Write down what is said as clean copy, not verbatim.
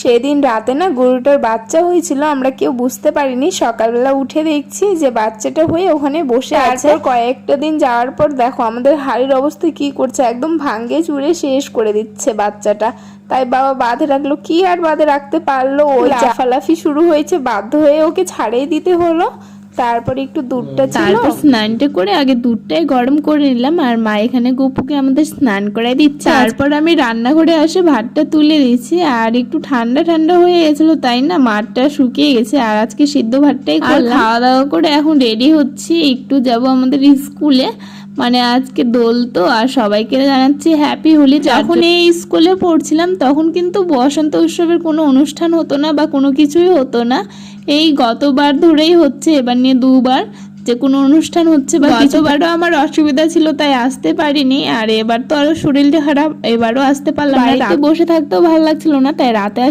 সেদিন রাতে না গরুটার বাচ্চা হয়েছিল, আমরা কেউ বুঝতে পারিনি। সকালবেলা উঠে দেখছি যে বাচ্চাটা হয়ে ওখানে বসে আছে। কয়েকটা দিন যাওয়ার পর দেখো আমাদের হাড়ির অবস্থা কি করছে, একদম ভাঙ্গে চুরে শেষ করে দিচ্ছে বাচ্চাটা। তাই বাবা বাঁধে রাখলো, কি আর বাঁধে রাখতে পারলো, ওই লাফালাফি শুরু হয়েছে, বাধ্য হয়ে ওকে ছাড়িয়ে দিতে হলো। তারপরে একটু দুধটা ছিল, তারপর স্নানটা করে আগে দুধটাই গরম করে নিলাম, আর মা এখানে গপুকে আমাদের স্নান করাই দিচ্ছে। তারপর আমি রান্নাঘরে আসে ভাতটা তুলে দিয়েছি, আর একটু ঠান্ডা ঠান্ডা হয়ে গেছিল, তাই না মাঠটা শুকিয়ে গেছে। আর আজকে সিদ্ধ ভাতটাই করলাম। খাওয়া দাওয়া করে এখন রেডি হচ্ছি, একটু যাব আমাদের স্কুলে, মানে আজকে দোল তো। আর সবাইকে জানাচ্ছি হ্যাপি হোলি। যখন এই স্কুলে পড়ছিলাম তখন কিন্তু বসন্ত উৎসবের কোনো অনুষ্ঠান হতো না বা কোনো কিছুই হতো না। এই গতবার ধরেই হচ্ছে, এবার নিয়ে দুবার যে কোনো অনুষ্ঠান হচ্ছে। বা গতবারও আমার অসুবিধা ছিল তাই আসতে পারিনি, আর এবার তো আরো শরীরটা খারাপ, এবারও আসতে পারলাম না। বসে থাকতেও ভালো লাগছিল না, তাই রাতে